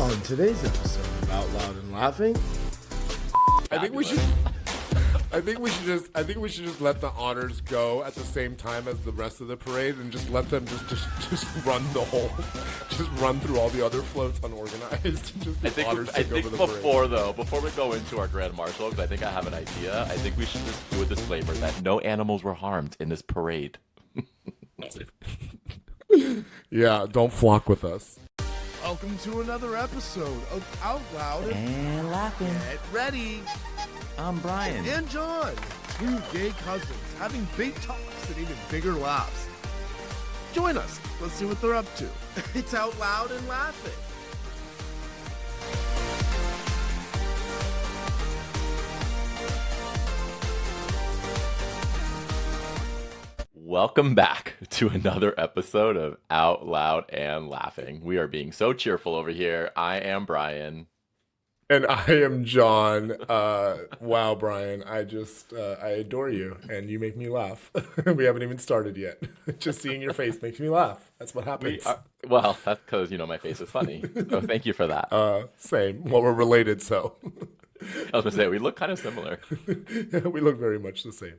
On today's episode of Out Loud and Laughing, I think we should just let the Otters go at the same time as the rest of the parade, and just let them just run just run through all the other floats unorganized. I think before we go into our Grand Marshal, because I think I have an idea. I think we should just do a disclaimer that no animals were harmed in this parade. Yeah, don't flock with us. welcome to another episode of Out Loud And Laughing. Get ready. I'm Bryan. And Jon, two gay cousins having big talks and even bigger laughs. Join us. Let's see what they're up to. It's Out Loud and Laughing. Welcome back to another episode of Out Loud and Laughing. We are being so cheerful over here. I am Bryan. And I am Jon. Wow, Bryan, I adore you, and you make me laugh. We haven't even started yet. Just seeing your face makes me laugh. That's what happens. Well, that's because, my face is funny. So thank you for that. Same. Well, we're related, so. I was going to say, we look kind of similar. We look very much the same.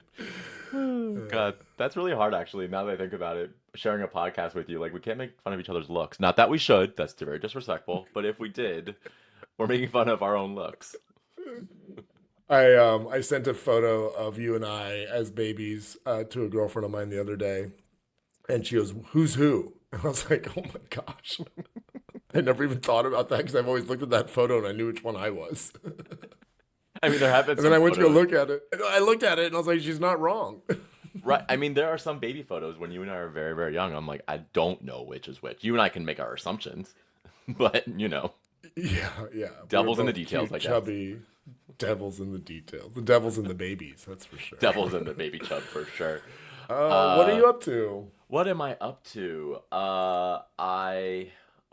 God, that's really hard, actually, now that I think about it. Sharing a podcast with you, we can't make fun of each other's looks. Not that we should. That's very disrespectful. But if we did, we're making fun of our own looks. I sent a photo of you and I as babies to a girlfriend of mine the other day, and she goes, "Who's who?" And I was like, "Oh my gosh." I never even thought about that because I've always looked at that photo and I knew which one I was. I mean, there have been. And then I went to go look at it. I looked at it and I was like, "She's not wrong." Right. I mean, there are some baby photos when you and I are very, very young. I'm like, I don't know which is which. You and I can make our assumptions, but Yeah. Devil's in the details, cute, I guess. Chubby. Devil's in the details. The devil's in the babies, that's for sure. Devil's in the baby chub for sure. What are you up to? What am I up to?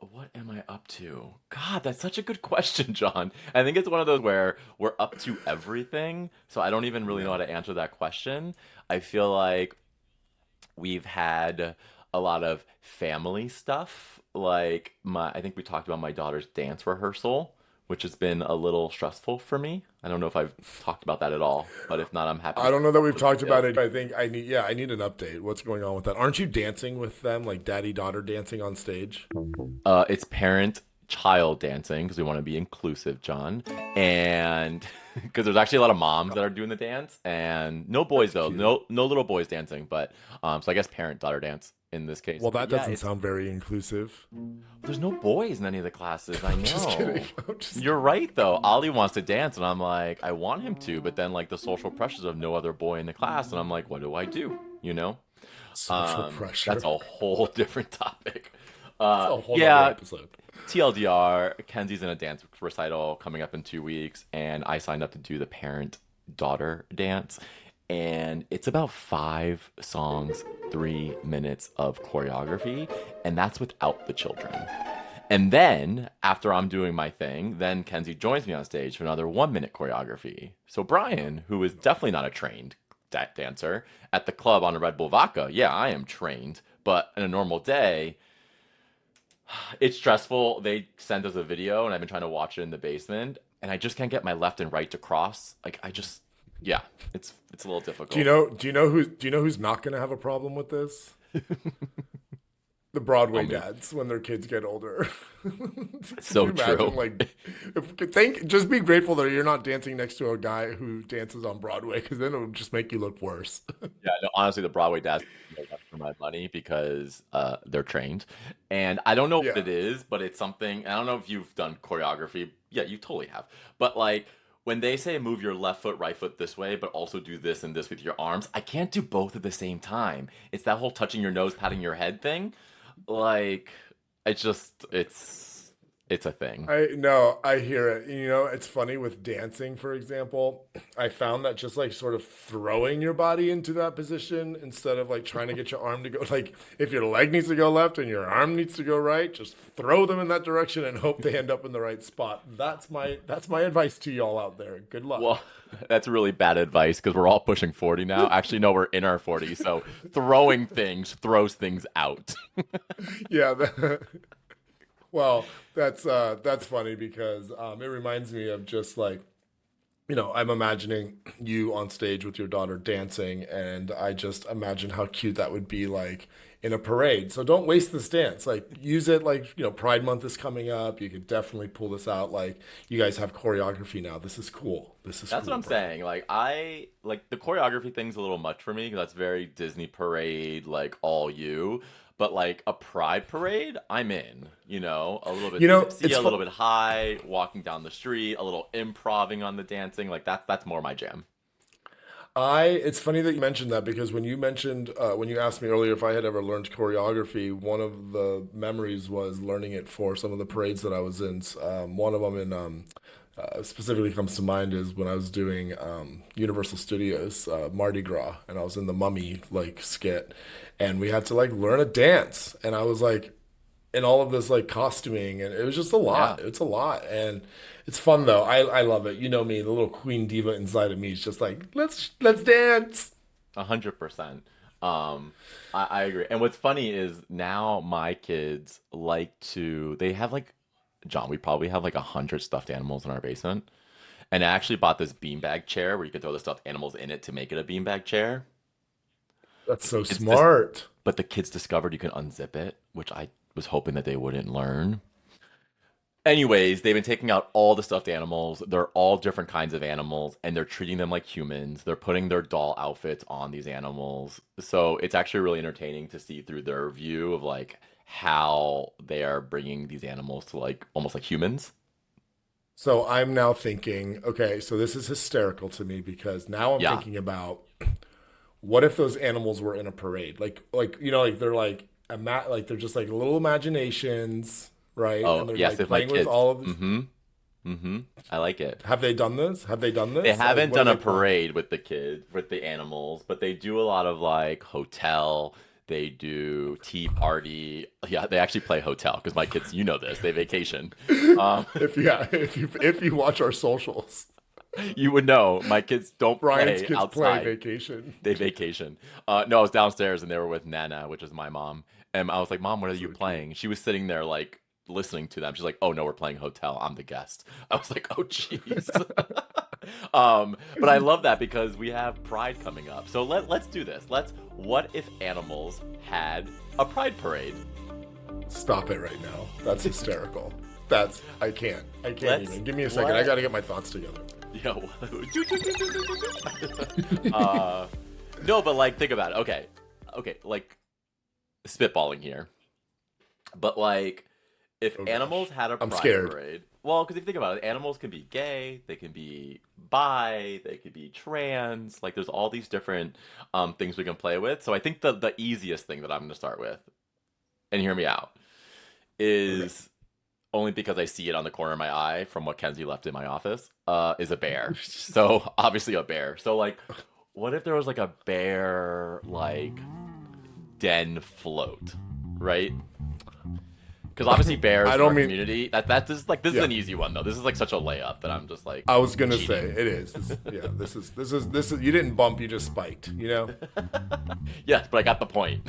What am I up to? God, that's such a good question, Jon. I think it's one of those where we're up to everything, so I don't even really know how to answer that question. I feel like we've had a lot of family stuff. I think we talked about my daughter's dance rehearsal, which has been a little stressful for me. I don't know if I've talked about that at all, but if not, I'm happy. I don't know that we've talked about it. I think I need an update. What's going on with that? Aren't you dancing with them, like daddy-daughter dancing on stage? It's parent-child dancing because we want to be inclusive, Jon. And because there's actually a lot of moms that are doing the dance, and no boys though, no little boys dancing. But so I guess parent-daughter dance in this case. Well, that doesn't sound very inclusive. There's no boys in any of the classes. I know. Just kidding. You're right though. Ollie wants to dance, and I'm like, I want him to, but then the social pressures of no other boy in the class, and I'm like, what do I do? Social pressure. That's a whole different topic. That's a whole other episode. TLDR, Kenzie's in a dance recital coming up in 2 weeks, and I signed up to do the parent-daughter dance. And it's about 5 songs, 3 minutes of choreography, and that's without the children. And then, after I'm doing my thing, then Kenzie joins me on stage for another 1-minute choreography. So Bryan, who is definitely not a trained dancer, at the club on a Red Bull vodka, yeah, I am trained, but in a normal day, it's stressful. They sent us a video, and I've been trying to watch it in the basement, and I just can't get my left and right to cross. Yeah, it's a little difficult. Do you know who's not going to have a problem with this? The Broadway dads when their kids get older. So true. Just be grateful that you're not dancing next to a guy who dances on Broadway, because then it'll just make you look worse. Yeah, no, honestly, the Broadway dads for my money because they're trained, and I don't know what it is, but it's something. I don't know if you've done choreography. Yeah, you totally have. But when they say move your left foot, right foot this way, but also do this and this with your arms, I can't do both at the same time. It's that whole touching your nose, patting your head thing. It's a thing. I hear it. It's funny with dancing, for example. I found that just sort of throwing your body into that position instead of trying to get your arm to go. If your leg needs to go left and your arm needs to go right, just throw them in that direction and hope they end up in the right spot. That's my advice to y'all out there. Good luck. Well, that's really bad advice because we're all pushing 40 now. Actually, no, we're in our 40s. So throwing things throws things out. Yeah. Well, that's funny because it reminds me of just like, I'm imagining you on stage with your daughter dancing, and I just imagine how cute that would be like in a parade. So don't waste this dance. Like use it like, Pride Month is coming up. You could definitely pull this out. Like you guys have choreography now. This is cool. This is That's cool, what I'm Brian. saying. Like I like the choreography thing's a little much for me because that's very Disney parade, like all you. But like a pride parade, I'm in. A little bit tipsy, It's a fun. little bit high, walking down the street, a little improving on the dancing. Like that's more my jam. It's funny that you mentioned that because when you asked me earlier if I had ever learned choreography, one of the memories was learning it for some of the parades that I was in. One of them specifically comes to mind is when I was doing Universal Studios Mardi Gras, and I was in the Mummy like skit, and we had to like learn a dance, and I was like in all of this like costuming, and it was just a Yeah. lot. It's a lot, and it's fun though. I love it. You know me, the little queen diva inside of me is just like let's dance. 100%. I agree. And what's funny is now my kids like to, they have like, John, we probably have like 100 stuffed animals in our basement. And I actually bought this beanbag chair where you can throw the stuffed animals in it to make it a beanbag chair. That's so It's just, smart. but the kids discovered you can unzip it, which I was hoping that they wouldn't learn. Anyways, they've been taking out all the stuffed animals. They're all different kinds of animals, and they're treating them like humans. They're putting their doll outfits on these animals. So it's actually really entertaining to see through their view of like how they are bringing these animals to like almost like humans. So I'm now thinking, okay, so this is hysterical to me because now I'm Yeah. thinking about what if those animals were in a parade? Like like they're like like they're just like little imaginations, right? Oh, And they're yes, like if my playing with kids. all of this. Mm-hmm. Mm-hmm. I like it. Have they done this? Have they done They this? Like haven't what are done a they playing? parade with the kids, with the animals, but they do a lot of like hotel. They do tea party. Yeah, they actually play hotel because my kids, you know this, they vacation. Um, If yeah, if you watch our socials, you would know my kids don't Brian's play kids play outside. vacation. They vacation. No, I was downstairs and they were with Nana, which is my mom. And I was like, Mom, what are So you cute. playing? She was sitting there like listening to them. She's like, Oh no, we're playing hotel. I'm the guest. I was like, Oh jeez. But I love that because we have Pride coming up. So let's do this. What if animals had a Pride parade? Stop it right now. That's hysterical. That's I can't. I can't Let's even. Give me a second. I what got to get my thoughts together. Yo, uh, no, but like think about it. Okay, like spitballing here, but like if Oh animals gosh. had a I'm pride scared. parade, well, because if you think about it, animals can be gay, they can be bi, they could be trans. Like there's all these different things we can play with. So I think the easiest thing that I'm gonna start with, and hear me out, Okay. is only because I see it on the corner of my eye from what Kenzie left in my office, is a bear. So obviously a bear. So like, what if there was like a bear like den float, right? Because obviously bears I in our don't mean community, this is yeah. an easy one though. This is like such a layup that I'm just like I was gonna say cheating. it is. Yeah, this is. You didn't bump. You just spiked. You know. Yes, but I got the point.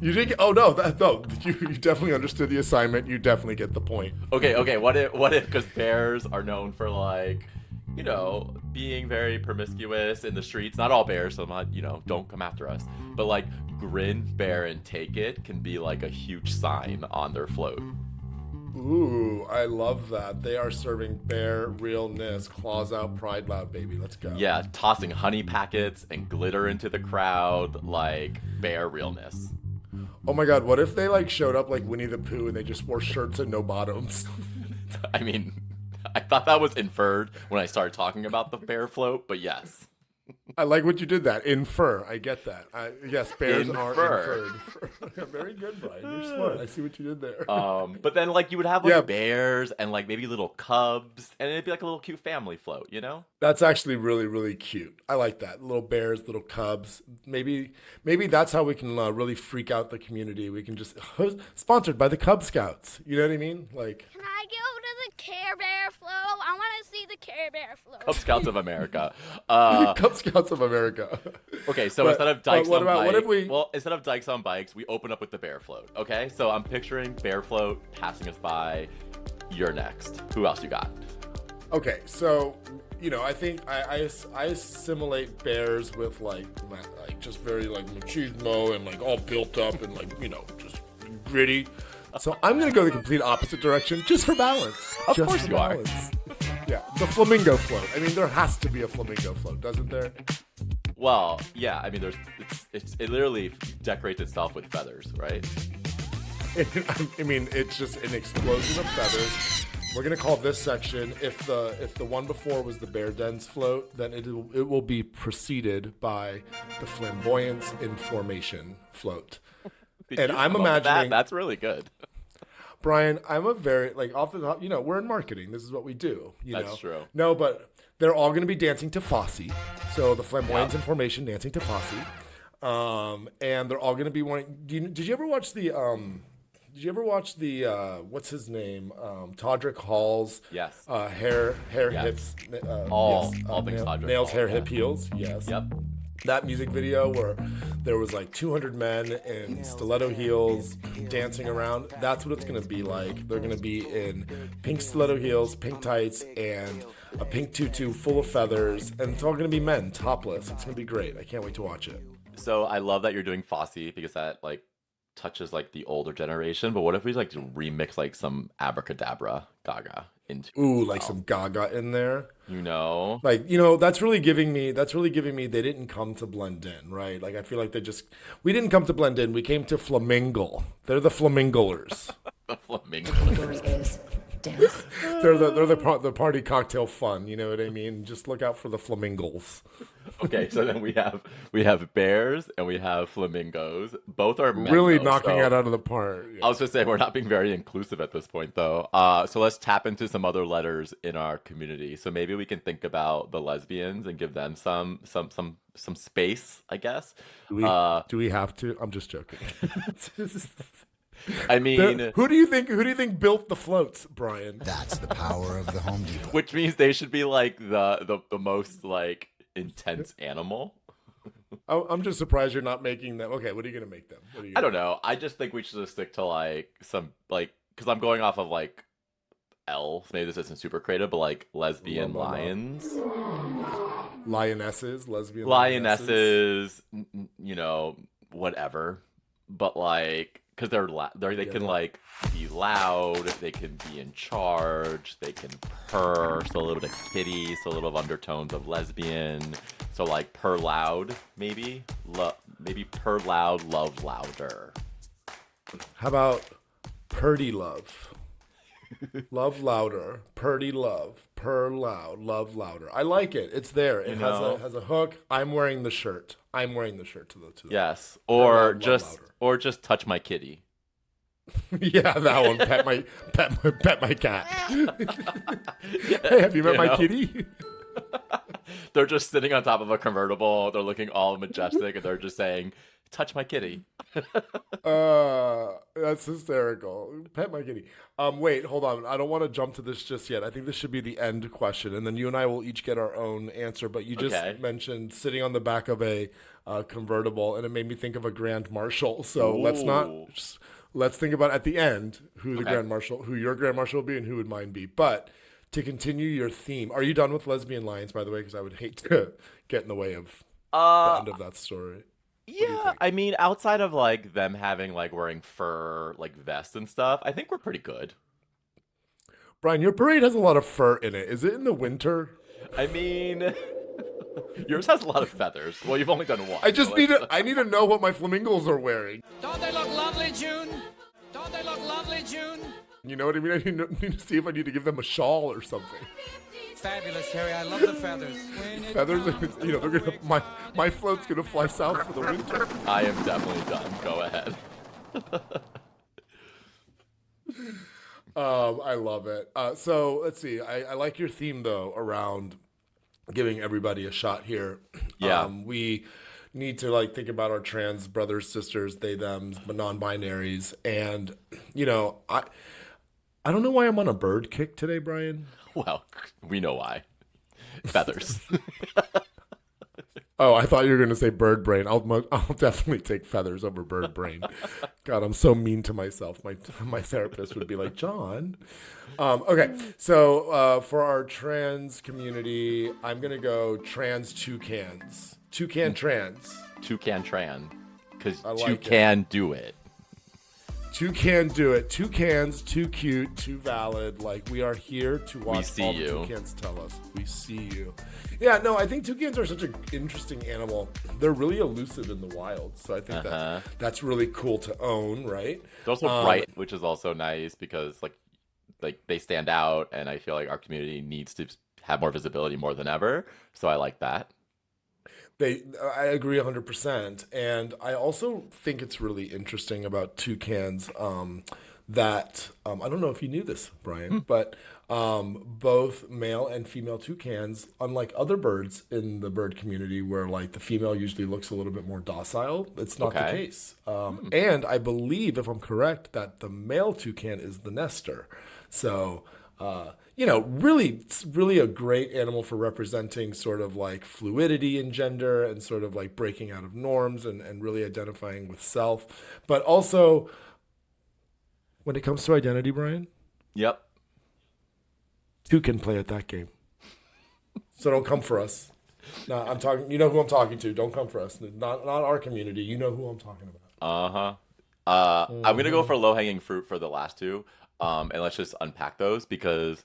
You did. Oh no, no. You definitely understood the assignment. You definitely get the point. Okay. What if because bears are known for like, being very promiscuous in the streets. Not all bears, so I'm not, don't come after us. But like grin, bear, and take it can be like a huge sign on their float. Ooh, I love that. They are serving bear realness. Claws out, pride loud, baby. Let's go. Yeah, tossing honey packets and glitter into the crowd, like bear realness. Oh my God, what if they like showed up like Winnie the Pooh and they just wore shirts and no bottoms? I mean, I thought that was inferred when I started talking about the bear float, but yes. I like what you did that. Infer. I get that. Yes, bears are Infer. inferred. Very good, Brian. You're smart. I see what you did there. But then like you would have Yeah, like bears and like maybe little cubs, and it'd be like a little cute family float, you know? that's actually really, really cute. I like that. Little bears, little cubs. Maybe that's how we can really freak out the community. We can just sponsored by the Cub Scouts. You know what I mean? Like Can I go to the Care Bear float? I want to see the Care Bear Cub float. Scouts of America. Cub Scouts parts of America. Okay, so But- instead of but dykes what on about- bikes, what if we- well, instead of dykes on bikes, we open up with the bear float. Okay, so I'm picturing bear float passing us by. You're next. Who else you got? Okay, so I think I assimilate bears with like just very like machismo and like all built up and like just gritty. So I'm gonna go the complete opposite direction just for balance. Of Just course for you are. balance. Yeah, the flamingo float. I mean, there has to be a flamingo float, doesn't there? Well, yeah. I mean, it literally decorates itself with feathers, right? I mean, it's just an explosion of feathers. We're gonna call this section, if the one before was the bear dens float, then it will be preceded by the flamboyance in formation float. Did And you I'm come up with that? imagining- That's really good. Brian, I'm a very off the top. We're in marketing. This is what we do. That's true. No, but they're all going to be dancing to Fosse. So the flamboyance Yep. and formation dancing to Fosse, and they're all going to be wanting. Did you ever watch the? Did you ever watch the? What's his name? Todrick Hall's. Yes. Hair Yes. hips. All yes, things Todrick nails, Hall, hair, yeah. hip, heels. Yes. Yep. That music video where there was like 200 men in stiletto heels dancing around, that's what it's going to be like. They're going to be in pink stiletto heels, pink tights, and a pink tutu full of feathers, and it's all going to be men, topless. It's going to be great. I can't wait to watch it. So I love that you're doing Fosse because that like touches like the older generation. But what if we like remix like some abracadabra Gaga into Ooh, like some Gaga in there. Like, that's really giving me they didn't come to blend in, right? Like I feel like we didn't come to blend in, we came to flamingle. They're the flamingolers. the flamingo. is dance. They're the party cocktail fun, you know what I mean? Just look out for the flamingos. Okay, so then we have bears and we have flamingos. Both are men, Really though, knocking so it out of the park. I was just saying we're not being very inclusive at this point, though. So let's tap into some other letters in our community. So maybe we can think about the lesbians and give them some space, I guess. Do we have to? I'm just joking. I mean, Who do you think built the floats, Brian? That's the power of the Home Depot. which means they should be like the most like intense animal. I'm just surprised you're not making them. Okay, what are you gonna make them? I don't know. I just think we should just stick to like some like because I'm going off of like L. Maybe this isn't super creative, but like lesbian Blah, blah, blah. lions, Lionesses, lesbian lionesses, whatever. But like, because they can like be loud, they can be in charge, they can purr, so a little bit of kitty, so a little of undertones of lesbian. So like purr loud, maybe maybe purr loud, love louder. How about purdy love? Love louder, purdy love, purr loud, love louder. I like it. It's there. It has a hook. I'm wearing the shirt. I'm wearing the shirt to the Yes, Purr or loud, love just louder. touch my kitty. Yeah, that one. Pet my cat. Hey, have you met my kitty? They're just sitting on top of a convertible. They're looking all majestic, and they're just saying, "Touch my kitty." That's hysterical. Pet my kitty. Wait, hold on. I don't want to jump to this just yet. I think this should be the end question, and then you and I will each get our own answer. But you just Okay. mentioned sitting on the back of a convertible, and it made me think of a Grand Marshal. So let's not. Ooh. Let's think about at the end who the Okay. Grand Marshal, who your Grand Marshal will be, and who would mine be. But to continue your theme, are you done with lesbian lions? By the way, because I would hate to get in the way of the end of that story. Yeah, think? I mean, outside of like them having like wearing fur like vests and stuff, I think we're pretty good. Brian, your parade has a lot of fur in it. Is it in the winter? I mean, yours has a lot of feathers. Well, you've only done one. I just so, need like, to. I need to know what my flamingos are wearing. Don't they look lovely, June? Don't they look lovely, June? You know what I mean? I need to see if I need to give them a shawl or something. Fabulous, Harry. I love the feathers. Feathers, they're gonna. My float's gonna fly south for the winter. I am definitely done. Go ahead. I love it. So let's see. I like your theme though around giving everybody a shot here. Yeah. We need to like think about our trans brothers, sisters, they, them, non-binaries, and I don't know why I'm on a bird kick today, Brian. Well, we know why. Feathers. Oh, I thought you were going to say bird brain. I'll definitely take feathers over bird brain. God, I'm so mean to myself. My therapist would be like, John. Okay, so for our trans community, I'm going to go trans toucans. Toucan trans. Toucan tran. Because I like toucan do it. Toucan do it. Toucans, too cute, too valid. Like, we are here to watch see all the you. toucans tell us. We see you. Yeah, no, I think toucans are such an interesting animal. They're really elusive in the wild, so I think that's really cool to own, right? They're also bright, which is also nice because like they stand out, and I feel like our community needs to have more visibility more than ever. So I like that. I agree 100%. And I also think it's really interesting about toucans that I don't know if you knew this, Brian, but both male and female toucans, unlike other birds in the bird community where like the female usually looks a little bit more docile, it's not the case. And I believe, if I'm correct, that the male toucan is the nester. So, really a great animal for representing sort of like fluidity in gender and sort of like breaking out of norms and really identifying with self. But also, when it comes to identity, Brian, Yep. toucan play at that game. So don't come for us. No, I'm talking. You know who I'm talking to. Don't come for us. Not our community. You know who I'm talking about. I'm gonna go for low hanging fruit for the last two. And let's just unpack those because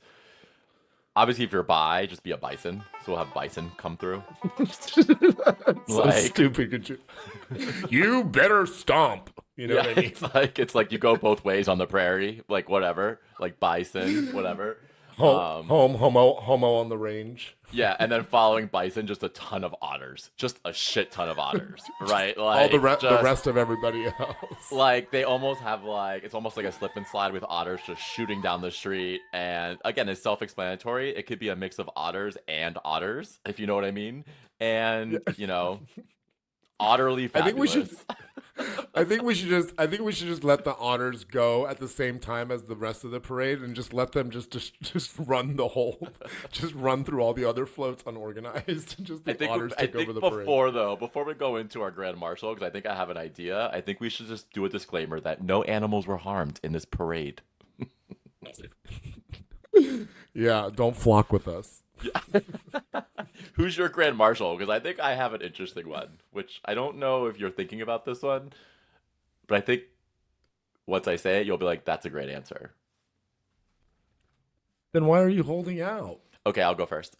obviously if you're bi, just be a bison. So we'll have bison come through. So stupid. Could you? You better stomp. You know what I mean? It's like you go both ways on the prairie, like whatever, like bison, whatever. Homo on the range. Yeah, and then following bison, just a ton of otters, just a shit ton of otters, right? Like All the rest of everybody else. Like they almost have like it's almost like a slip and slide with otters just shooting down the street. And again, it's self-explanatory. It could be a mix of otters and otters, if you know what I mean. And otterly fabulous. I think we should just let the otters go at the same time as the rest of the parade and just let them just run just run through all the other floats unorganized and just the otters take over the parade. Before we go into our Grand Marshal, because I think I have an idea, I think we should just do a disclaimer that no animals were harmed in this parade. Yeah, don't flock with us. Who's your Grand Marshal? Because I think I have an interesting one, which I don't know if you're thinking about this one, but I think once I say it, you'll be like, that's a great answer. Then why are you holding out? Okay, I'll go first.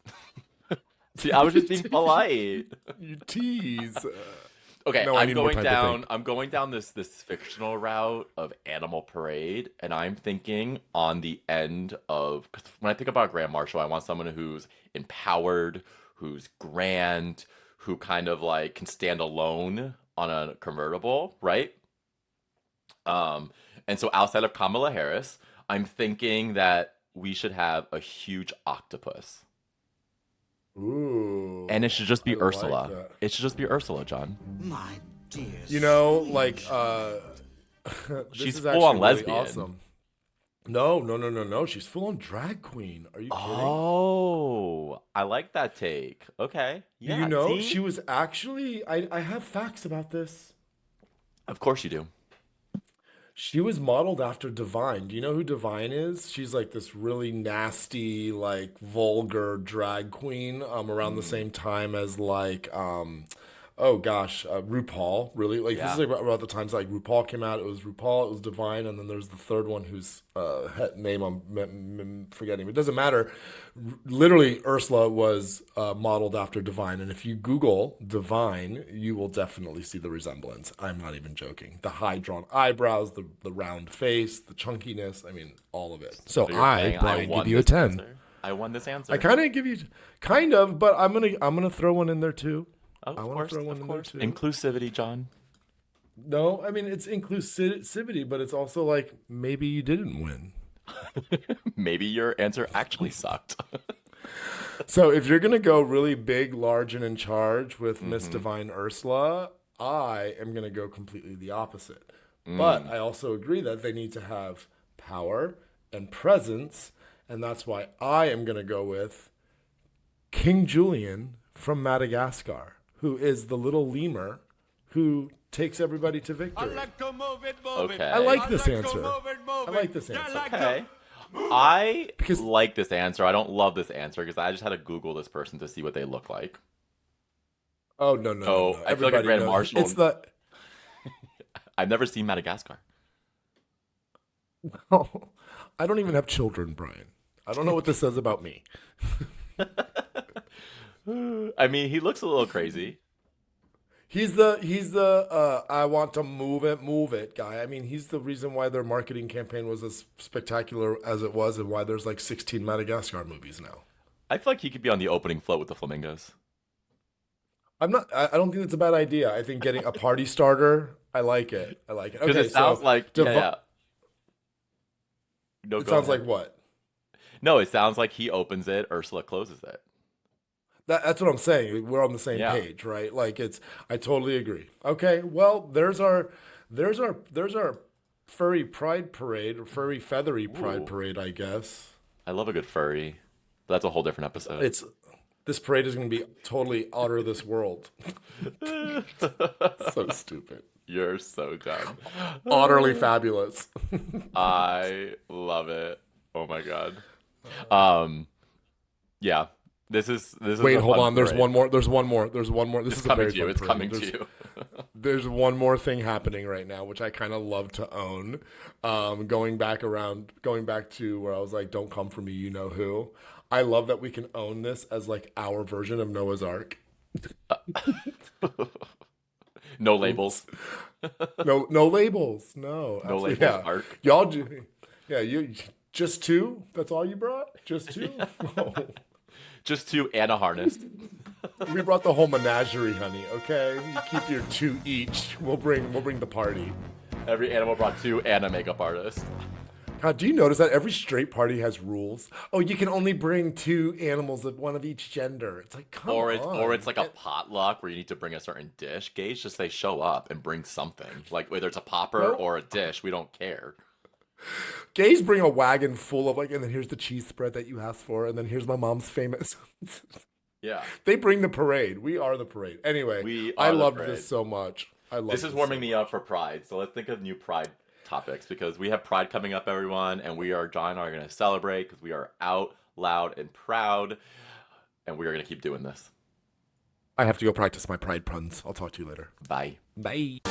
See, I was just being polite. You tease. Okay, No, I'm going down this fictional route of Animal Parade, and I'm thinking on the end of 'cause when I think about Grand Marshal, I want someone who's empowered, who's grand, who kind of like can stand alone on a convertible, right? And so outside of Kamala Harris, I'm thinking that we should have a huge octopus. Ooh. And it should just be I Ursula. like that. It should just be Ursula, John. My dear. This She's is full on actually really lesbian. awesome. No. She's full on drag queen. Are you kidding? Oh, I like that take. Okay. Yeah. You know, see? she was actually. I have facts about this. Of course you do. She was modeled after Divine. Do you know who Divine is? She's like this really nasty, like vulgar drag queen. Around the same time as like, RuPaul. Really, like this is like about the times like RuPaul came out. It was RuPaul. It was Divine, and then there's the third one whose name I'm forgetting. But it doesn't matter. Literally, Ursula was modeled after Divine, and if you Google Divine, you will definitely see the resemblance. I'm not even joking. The high drawn eyebrows, the round face, the chunkiness. I mean, all of it. So you're saying Brian, won give you a this 10. answer? I won this answer. I kind of give you, but I'm gonna throw one in there too. Of I want course, to throw one of in course. there too. Inclusivity, John. No, I mean it's inclusivity, but it's also like maybe you didn't win. Maybe your answer actually sucked. So if you're gonna go really big, large, and in charge with Miss Divine Ursula, I am gonna go completely the opposite. But I also agree that they need to have power and presence, and that's why I am gonna go with King Julian from Madagascar, who is the little lemur who takes everybody to victory. Okay. I like this answer. I like this answer. Okay. I Because- like this answer. I don't love this answer because I just had to Google this person to see what they look like. Oh, no, no, So, no, no. I feel like a Everybody Grand knows. Marshal- It's the... I've never seen Madagascar. I don't even have children, Brian. I don't know what this says about me. I mean, he looks a little crazy. He's the I want to move it guy. I mean, he's the reason why their marketing campaign was as spectacular as it was and why there's like 16 Madagascar movies now. I feel like he could be on the opening float with the Flamingos. I don't think it's a bad idea. I think getting a party starter, I like it. Because Okay, it sounds so like yeah. No, it go sounds ahead. like what? No, it sounds like he opens it, Ursula closes it. That's what I'm saying. We're on the same Yeah. page, right? Like I totally agree. Okay, well, there's our furry pride parade, or furry feathery pride Ooh. parade, I guess. I love a good furry. But that's a whole different episode. This parade is going to be totally out of this world. So stupid. You're so dumb. Utterly fabulous. I love it. Oh my god. Yeah. This is Wait, a hold fun on. There's parade. one more. This It's is a coming very to you. fun It's parade. coming to you. There's one more thing happening right now, which I kind of love to own. Going back to where I was like, "Don't come for me, you know who." I love that we can own this as like our version of Noah's Ark. No labels. No labels. No No absolutely. labels. Ark. Y'all do. Yeah, you just two. That's all you brought. Just two. Oh. Just two and a harness. We brought the whole menagerie, honey. Okay, you keep your two each. We'll bring the party. Every animal brought two and a makeup artist. Now, do you notice that every straight party has rules? Oh, you can only bring two animals of one of each gender. It's like, come on. Or it's like a potluck where you need to bring a certain dish. Gays just say show up and bring something. Like whether it's a popper No. or a dish, we don't care. Gays bring a wagon full of like, and then here's the cheese spread that you asked for, and then here's my mom's famous. Yeah. They bring the parade. We are the parade. Anyway, I loved this so much. This is warming me up for Pride. So let's think of new Pride topics because we have Pride coming up, everyone, and John and I are going to celebrate because we are out loud and proud, and we are going to keep doing this. I have to go practice my pride puns. I'll talk to you later. Bye. Bye.